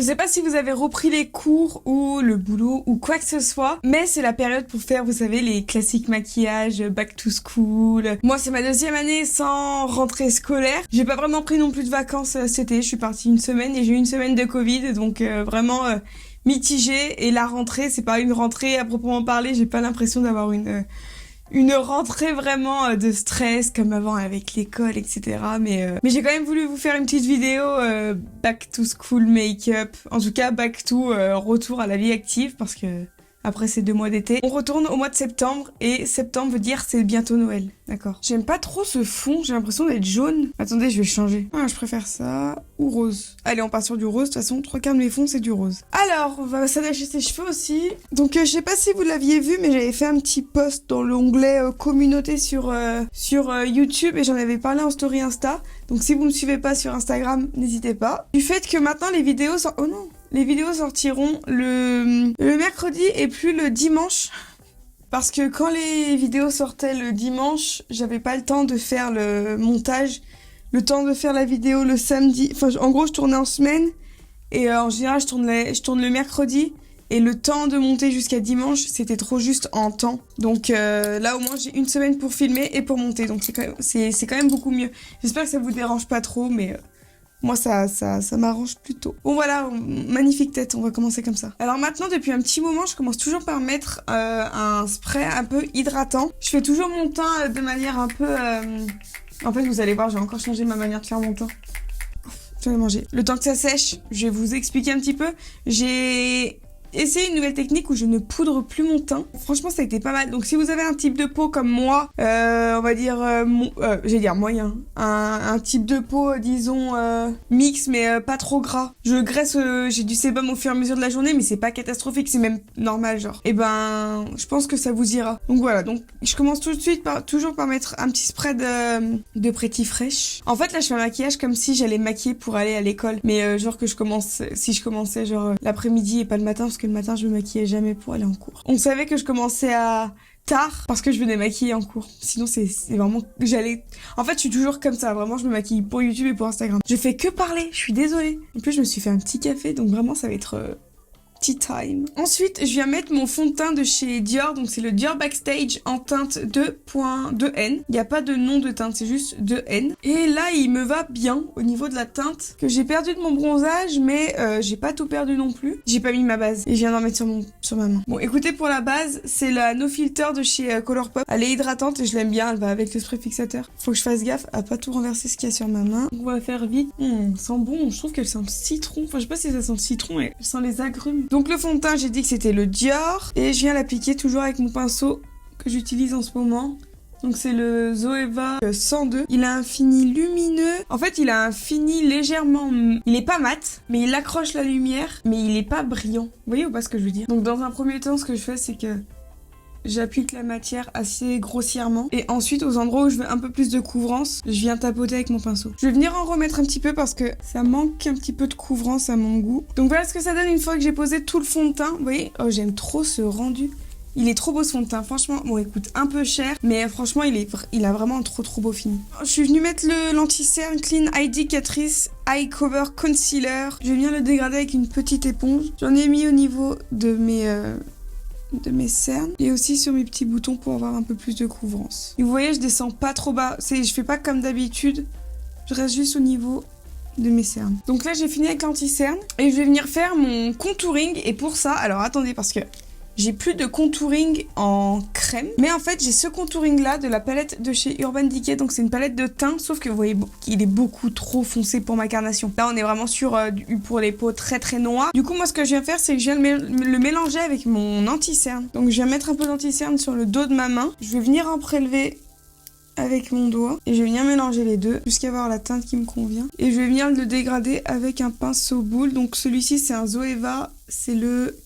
sais pas si vous avez repris les cours ou le boulot ou quoi que ce soit, mais c'est la période pour faire, vous savez, les classiques maquillages, back to school. Moi, c'est ma 2e année sans rentrée scolaire. J'ai pas vraiment pris non plus de vacances cet été. Je suis partie une semaine et j'ai eu une semaine de Covid, donc vraiment mitigée. Et la rentrée, c'est pas une rentrée à proprement parler. J'ai pas l'impression d'avoir une rentrée vraiment de stress comme avant avec l'école, etc. Mais j'ai quand même voulu vous faire une petite vidéo back to school make-up. En tout cas, back to retour à la vie active parce que après ces 2 mois d'été, on retourne au mois de septembre et septembre veut dire c'est bientôt Noël. D'accord. J'aime pas trop ce fond, j'ai l'impression d'être jaune. Attendez, je vais changer. Ah, je préfère ça ou rose. Allez, on part sur du rose. De toute façon, 3/4 de mes fonds, c'est du rose. Alors, on va s'attacher ses cheveux aussi. Donc, je sais pas si vous l'aviez vu, mais j'avais fait un petit post dans l'onglet communauté sur YouTube et j'en avais parlé en story Insta. Donc, si vous me suivez pas sur Instagram, n'hésitez pas. Du fait que maintenant, les vidéos sortent... Oh non! Les vidéos sortiront le mercredi et plus le dimanche. Parce que quand les vidéos sortaient le dimanche, j'avais pas le temps de faire le montage, le temps de faire la vidéo le samedi. Enfin, en gros, je tournais en semaine et en général, je tourne le mercredi. Et le temps de monter jusqu'à dimanche, c'était trop juste en temps. Donc là, au moins, j'ai une semaine pour filmer et pour monter. Donc c'est quand même beaucoup mieux. J'espère que ça vous dérange pas trop, mais... Moi, ça m'arrange plutôt. Bon, voilà, magnifique tête, on va commencer comme ça. Alors maintenant, depuis un petit moment, je commence toujours par mettre un spray un peu hydratant. Je fais toujours mon teint de manière un peu... En fait, vous allez voir, j'ai encore changé ma manière de faire mon teint. Je vais manger. Le temps que ça sèche, je vais vous expliquer un petit peu. J'ai essayé une nouvelle technique où je ne poudre plus mon teint. Franchement, ça a été pas mal. Donc, si vous avez un type de peau comme moi, on va dire, j'allais dire moyen, un type de peau, disons, mix, mais pas trop gras. Je graisse, j'ai du sébum au fur et à mesure de la journée, mais c'est pas catastrophique, c'est même normal, genre. Et ben, je pense que ça vous ira. Donc voilà, donc je commence tout de suite toujours par mettre un petit spray de Pretty Fresh. En fait, là, je fais un maquillage comme si j'allais me maquiller pour aller à l'école, mais genre que si je commençais genre l'après-midi et pas le matin, parce que le matin, je me maquillais jamais pour aller en cours. On savait que je commençais à tard parce que je venais maquiller en cours. Sinon, c'est vraiment... En fait, je suis toujours comme ça. Vraiment, je me maquille pour YouTube et pour Instagram. Je fais que parler. Je suis désolée. En plus, je me suis fait un petit café. Donc vraiment, ça va être... tea time. Ensuite, je viens mettre mon fond de teint de chez Dior. Donc, c'est le Dior Backstage en teinte 2.2N. Il n'y a pas de nom de teinte, c'est juste 2N. Et là, il me va bien au niveau de la teinte que j'ai perdu de mon bronzage, mais j'ai pas tout perdu non plus. J'ai pas mis ma base et je viens d'en mettre sur ma main. Bon, écoutez, pour la base, c'est la No Filter de chez Colourpop. Elle est hydratante et je l'aime bien. Elle va avec le spray fixateur. Faut que je fasse gaffe à pas tout renverser ce qu'il y a sur ma main. Donc, on va faire vite. Sent bon. Je trouve qu'elle sent le citron. Enfin, je sais pas si ça sent le citron, mais elle sent les agrumes. Donc le fond de teint, j'ai dit que c'était le Dior. Et je viens l'appliquer toujours avec mon pinceau que j'utilise en ce moment. Donc c'est le Zoeva 102. Il a un fini lumineux. En fait, il a un fini légèrement... Il est pas mat, mais il accroche la lumière, mais il est pas brillant. Vous voyez ou pas ce que je veux dire? Donc dans un premier temps, ce que je fais, c'est que j'applique la matière assez grossièrement. Et ensuite, aux endroits où je veux un peu plus de couvrance, je viens tapoter avec mon pinceau. Je vais venir en remettre un petit peu parce que ça manque un petit peu de couvrance à mon goût. Donc voilà ce que ça donne une fois que j'ai posé tout le fond de teint. Vous voyez? Oh, j'aime trop ce rendu. Il est trop beau ce fond de teint, franchement. Bon, il coûte un peu cher, mais franchement, il a vraiment un trop beau fini. Je suis venue mettre l'anti-cerne Clean ID Catrice Eye Cover Concealer. Je vais venir le dégrader avec une petite éponge. J'en ai mis au niveau de mes cernes et aussi sur mes petits boutons pour avoir un peu plus de couvrance. Et vous voyez, je descends pas trop bas. Je fais pas comme d'habitude. Je reste juste au niveau de mes cernes. Donc là, j'ai fini avec l'anti-cerne et je vais venir faire mon contouring. Et pour ça, alors attendez, parce que j'ai plus de contouring en crème. Mais en fait, j'ai ce contouring-là de la palette de chez Urban Decay. Donc, c'est une palette de teint. Sauf que vous voyez, il est beaucoup trop foncé pour ma carnation. Là, on est vraiment sur pour les peaux très très noires. Du coup, moi, ce que je viens faire, c'est que je viens le mélanger avec mon anti-cerne. Donc, je viens mettre un peu d'anti-cerne sur le dos de ma main. Je vais venir en prélever avec mon doigt. Et je vais venir mélanger les deux jusqu'à avoir la teinte qui me convient. Et je vais venir le dégrader avec un pinceau boule. Donc, celui-ci, c'est un Zoeva. C'est le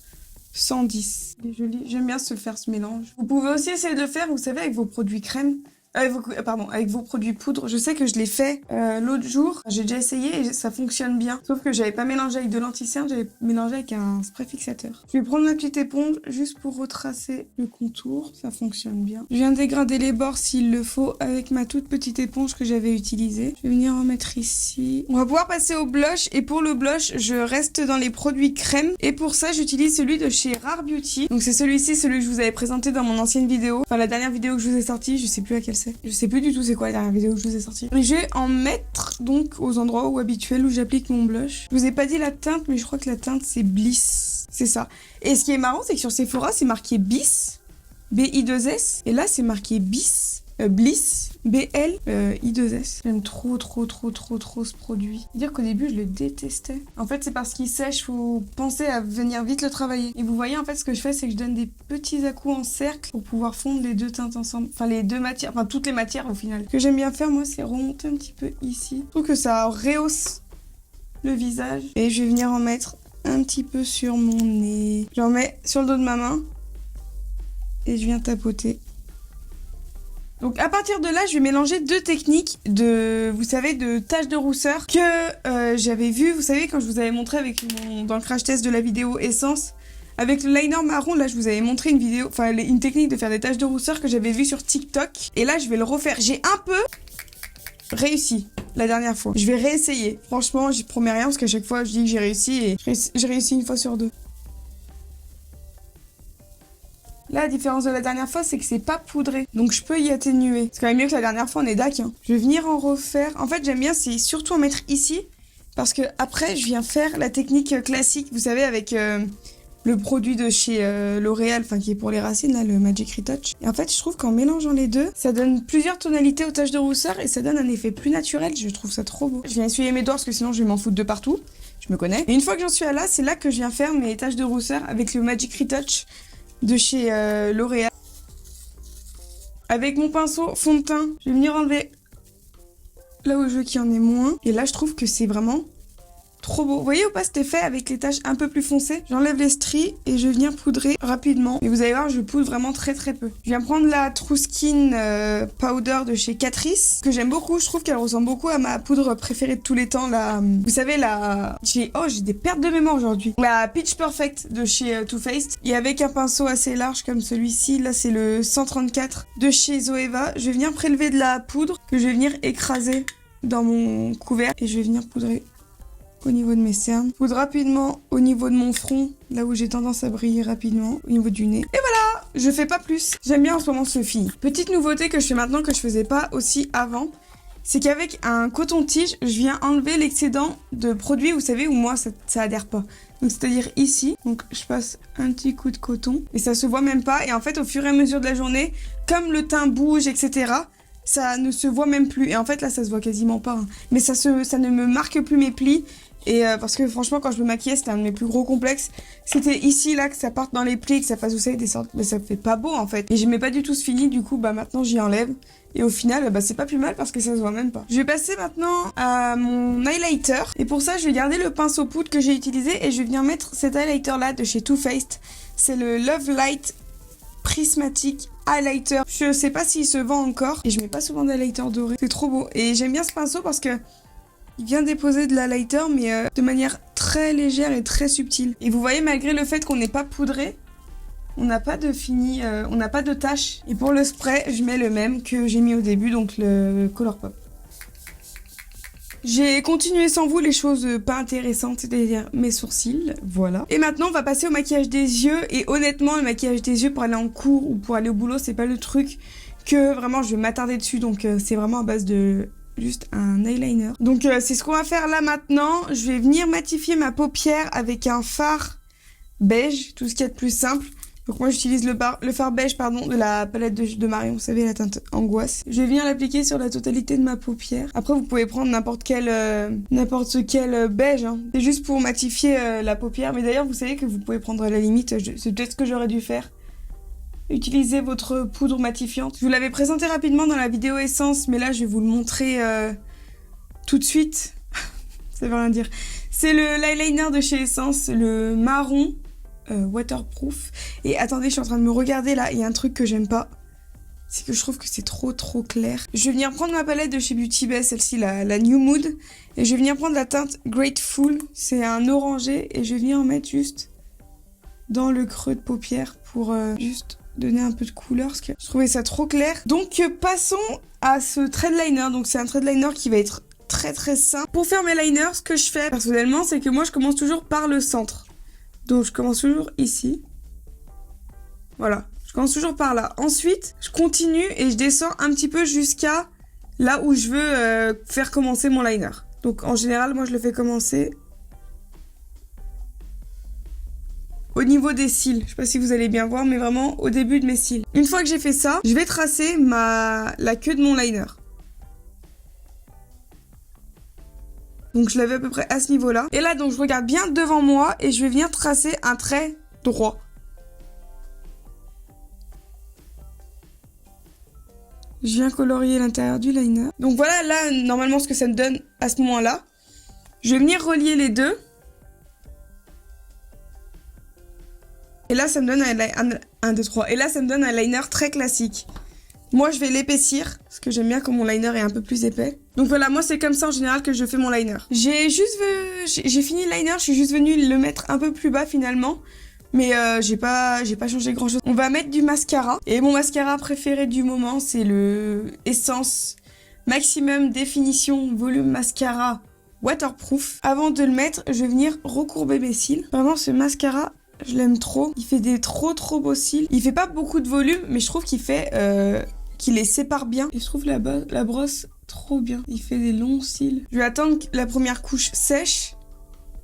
110. Il est joli. J'aime bien faire ce mélange. Vous pouvez aussi essayer de le faire, vous savez, avec vos produits crème. avec vos produits poudre. Je sais que je l'ai fait l'autre jour. J'ai déjà essayé et ça fonctionne bien. Sauf que j'avais pas mélangé avec de l'anti-cerne, j'avais mélangé avec un spray fixateur. Je vais prendre ma petite éponge juste pour retracer le contour. Ça fonctionne bien. Je viens dégrader les bords s'il le faut avec ma toute petite éponge que j'avais utilisée. Je vais venir en mettre ici. On va pouvoir passer au blush. Et pour le blush, je reste dans les produits crème. Et pour ça, j'utilise celui de chez Rare Beauty. Donc c'est celui-ci, celui que je vous avais présenté dans mon ancienne vidéo. Enfin, la dernière vidéo que je vous ai sortie. Je sais plus laquelle c'est. Je sais plus du tout c'est quoi la dernière vidéo que je vous ai sortie. Et je vais en mettre donc aux endroits où habituels où j'applique mon blush. Je vous ai pas dit la teinte, mais je crois que la teinte c'est Bliss. C'est ça. Et ce qui est marrant, c'est que sur Sephora, c'est marqué Bis. B-I-2-S. Et là, c'est marqué Bis. Bliss, B-L-I-2-S. J'aime trop ce produit. Dire qu'au début, je le détestais. En fait, c'est parce qu'il sèche, faut penser à venir vite le travailler. Et vous voyez, en fait, ce que je fais, c'est que je donne des petits à-coups en cercle pour pouvoir fondre les deux teintes ensemble. Enfin, les deux matières, enfin, toutes les matières au final. Ce que j'aime bien faire, moi, c'est remonter un petit peu ici. Je trouve que ça rehausse le visage. Et je vais venir en mettre un petit peu sur mon nez. J'en mets sur le dos de ma main. Et je viens tapoter. Donc à partir de là, je vais mélanger deux techniques vous savez, de taches de rousseur que j'avais vu, vous savez, quand je vous avais montré dans le crash test de la vidéo Essence. Avec le liner marron, là, je vous avais montré une technique de faire des taches de rousseur que j'avais vue sur TikTok. Et là, je vais le refaire. J'ai un peu réussi la dernière fois. Je vais réessayer. Franchement, j'y promets rien parce qu'à chaque fois, je dis que j'ai réussi et j'ai réussi une fois sur deux. Là, la différence de la dernière fois, c'est que c'est pas poudré. Donc, je peux y atténuer. C'est quand même mieux que la dernière fois, on est d'accord. Hein. Je vais venir en refaire. En fait, j'aime bien, c'est surtout en mettre ici. Parce que après, je viens faire la technique classique. Vous savez, avec le produit de chez L'Oréal, enfin, qui est pour les racines, là, le Magic Retouch. Et en fait, je trouve qu'en mélangeant les deux, ça donne plusieurs tonalités aux taches de rousseur. Et ça donne un effet plus naturel. Je trouve ça trop beau. Je viens essuyer mes doigts parce que sinon, je vais m'en foutre de partout. Je me connais. Et une fois que j'en suis là, c'est là que je viens faire mes taches de rousseur avec le Magic Retouch de chez L'Oréal. Avec mon pinceau fond de teint, je vais venir enlever là où je veux qu'il y en ait moins. Et là, je trouve que c'est vraiment trop beau. Vous voyez ou pas cet effet avec les taches un peu plus foncées? J'enlève les stries et je vais venir poudrer rapidement. Et vous allez voir, je poudre vraiment très peu. Je viens prendre la True Skin Powder de chez Catrice, que j'aime beaucoup. Je trouve qu'elle ressemble beaucoup à ma poudre préférée de tous les temps. Vous savez, j'ai des pertes de mémoire aujourd'hui. La Peach Perfect de chez Too Faced. Et avec un pinceau assez large comme celui-ci, là c'est le 134 de chez Zoeva. Je vais venir prélever de la poudre que je vais venir écraser dans mon couvert. Et je vais venir poudrer au niveau de mes cernes. Poudre rapidement au niveau de mon front, là où j'ai tendance à briller rapidement, au niveau du nez. Et voilà, je fais pas plus. J'aime bien en ce moment ce fille. Petite nouveauté que je fais maintenant que je faisais pas aussi avant, c'est qu'avec un coton-tige, je viens enlever l'excédent de produits, vous savez, où moi ça adhère pas. Donc c'est-à-dire ici, donc je passe un petit coup de coton et ça se voit même pas. Et en fait, au fur et à mesure de la journée, comme le teint bouge, etc., ça ne se voit même plus. Et en fait, là, ça se voit quasiment pas. Hein. Mais ça ne me marque plus mes plis. Et parce que franchement, quand je me maquillais, c'était un de mes plus gros complexes. C'était ici, là, que ça parte dans les plis, que ça fasse, vous savez, des sortes... Mais ça fait pas beau, en fait. Et j'aimais pas du tout ce fini, du coup, maintenant, j'y enlève. Et au final, c'est pas plus mal parce que ça se voit même pas. Je vais passer maintenant à mon highlighter. Et pour ça, je vais garder le pinceau poudre que j'ai utilisé et je vais venir mettre cet highlighter-là de chez Too Faced. C'est le Love Light Prismatic Highlighter. Je sais pas s'il se vend encore. Et je mets pas souvent d'highlighter doré. C'est trop beau. Et j'aime bien ce pinceau parce que il vient déposer de l'highlighter, mais de manière très légère et très subtile. Et vous voyez, malgré le fait qu'on n'ait pas poudré, on n'a pas de fini, on n'a pas de taches. Et pour le spray, je mets le même que j'ai mis au début, donc le Colourpop. J'ai continué sans vous les choses pas intéressantes, c'est-à-dire mes sourcils, voilà. Et maintenant, on va passer au maquillage des yeux. Et honnêtement, le maquillage des yeux pour aller en cours ou pour aller au boulot, c'est pas le truc que vraiment je vais m'attarder dessus. Donc c'est vraiment à base de juste un eyeliner. Donc c'est ce qu'on va faire là maintenant. Je vais venir matifier ma paupière avec un fard beige, tout ce qu'il y a de plus simple. Donc moi j'utilise le fard beige de la palette de Marion, vous savez, la teinte Angoisse. Je vais venir l'appliquer sur la totalité de ma paupière. Après vous pouvez prendre n'importe quel beige, hein. C'est juste pour matifier la paupière. Mais d'ailleurs vous savez que vous pouvez prendre à la limite, c'est peut-être ce que j'aurais dû faire. Utilisez votre poudre matifiante. Je vous l'avais présenté rapidement dans la vidéo Essence, mais là je vais vous le montrer tout de suite. Ça veut rien dire. C'est l'eyeliner de chez Essence, le marron waterproof. Et attendez, je suis en train de me regarder là, il y a un truc que j'aime pas. c'est que je trouve que c'est trop clair. Je vais venir prendre ma palette de chez Beauty Bay, celle-ci, la New Mood. Et je vais venir prendre la teinte Grateful. C'est un orangé. Et je vais venir en mettre juste dans le creux de paupière pour juste donner un peu de couleur. Parce que je trouvais ça trop clair. Donc passons à ce thread liner. Donc c'est un thread liner qui va être très simple. Pour faire mes liners, ce que je fais personnellement, c'est que moi je commence toujours par le centre. Donc je commence toujours ici. Voilà. Je commence toujours par là. Ensuite, je continue et je descends un petit peu jusqu'à là où je veux faire commencer mon liner. Donc en général, moi je le fais commencer au niveau des cils. Je sais pas si vous allez bien voir, mais vraiment au début de mes cils. Une fois que j'ai fait ça, je vais tracer la queue de mon liner. Donc je l'avais à peu près à ce niveau-là. Et là, donc je regarde bien devant moi et je vais venir tracer un trait droit. Je viens colorier l'intérieur du liner. Donc voilà, là, normalement, ce que ça me donne à ce moment-là. Je vais venir relier les deux. Et là, ça me donne un 2, 3. Et là, ça me donne un liner très classique. Moi, je vais l'épaissir, parce que j'aime bien quand mon liner est un peu plus épais. Donc voilà, moi, c'est comme ça, en général, que je fais mon liner. J'ai fini le liner, je suis juste venue le mettre un peu plus bas, finalement. Mais j'ai pas changé grand chose. On va mettre du mascara. Et mon mascara préféré du moment, c'est le Essence Maximum Définition Volume Mascara Waterproof. Avant de le mettre, je vais venir recourber mes cils. Vraiment, ce mascara, je l'aime trop. Il fait des trop beaux cils. Il fait pas beaucoup de volume, mais je trouve qu'il fait... qu'il les sépare bien. Et je trouve la brosse trop bien. Il fait des longs cils. Je vais attendre que la première couche sèche.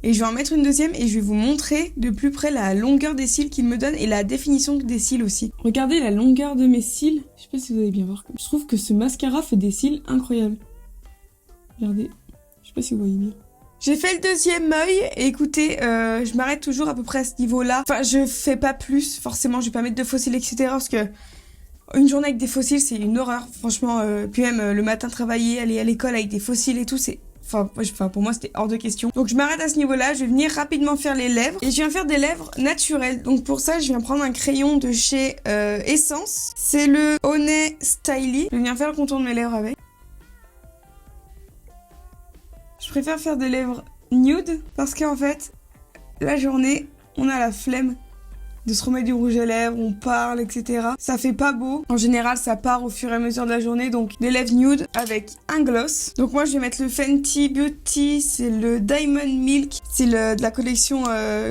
Et je vais en mettre une deuxième et je vais vous montrer de plus près la longueur des cils qu'il me donne et la définition des cils aussi. Regardez la longueur de mes cils. Je sais pas si vous allez bien voir. Je trouve que ce mascara fait des cils incroyables. Regardez. Je sais pas si vous voyez bien. J'ai fait le deuxième œil et écoutez, je m'arrête toujours à peu près à ce niveau-là. Enfin, je fais pas plus. Forcément, je vais pas mettre de faux cils, etc. Parce que une journée avec des faux cils, c'est une horreur. Franchement, puis même le matin travailler, aller à l'école avec des faux cils et tout, c'est... Enfin, pour moi, c'était hors de question. Donc, je m'arrête à ce niveau-là. Je vais venir rapidement faire les lèvres. Et je viens faire des lèvres naturelles. Donc, pour ça, je viens prendre un crayon de chez Essence. C'est le Honey Styly. Je vais venir faire le contour de mes lèvres avec. Je préfère faire des lèvres nude. Parce qu'en fait, la journée, on a la flemme de se remettre du rouge à lèvres, on parle, etc. Ça fait pas beau. En général, ça part au fur et à mesure de la journée. Donc, des lèvres nude avec un gloss. Donc, moi, je vais mettre le Fenty Beauty. C'est le Diamond Milk. C'est de la collection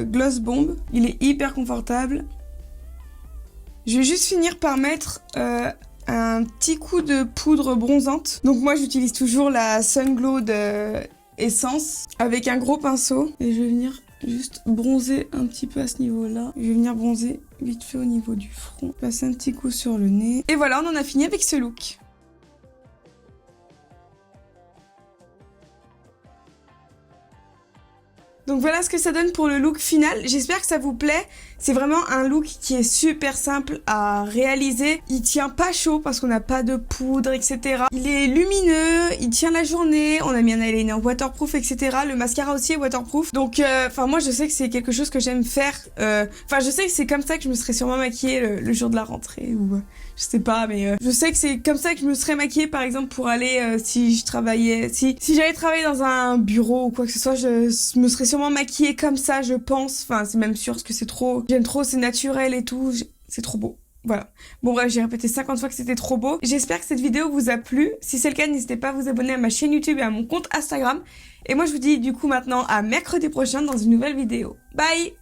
Gloss Bomb. Il est hyper confortable. Je vais juste finir par mettre un petit coup de poudre bronzante. Donc, moi, j'utilise toujours la Sun Glow de Essence avec un gros pinceau. Et je vais venir... juste bronzer un petit peu à ce niveau-là. Je vais venir bronzer vite fait au niveau du front. Passer un petit coup sur le nez. Et voilà, on en a fini avec ce look. Donc voilà ce que ça donne pour le look final. J'espère que ça vous plaît. C'est vraiment un look qui est super simple à réaliser. Il tient pas chaud parce qu'on n'a pas de poudre, etc. Il est lumineux, il tient la journée. On a mis un eyeliner waterproof, etc. Le mascara aussi est waterproof. Donc, moi, je sais que c'est quelque chose que j'aime faire. Je sais que c'est comme ça que je me serais sûrement maquillée le jour de la rentrée ou... je sais pas, mais je sais que c'est comme ça que je me serais maquillée, par exemple, pour aller, si je travaillais, si j'allais travailler dans un bureau ou quoi que ce soit, je me serais sûrement maquillée comme ça, je pense. Enfin, c'est même sûr, parce que c'est trop, j'aime trop, c'est naturel et tout, c'est trop beau. Voilà. Bon bref, j'ai répété 50 fois que c'était trop beau. J'espère que cette vidéo vous a plu. Si c'est le cas, n'hésitez pas à vous abonner à ma chaîne YouTube et à mon compte Instagram. Et moi, je vous dis du coup maintenant à mercredi prochain dans une nouvelle vidéo. Bye!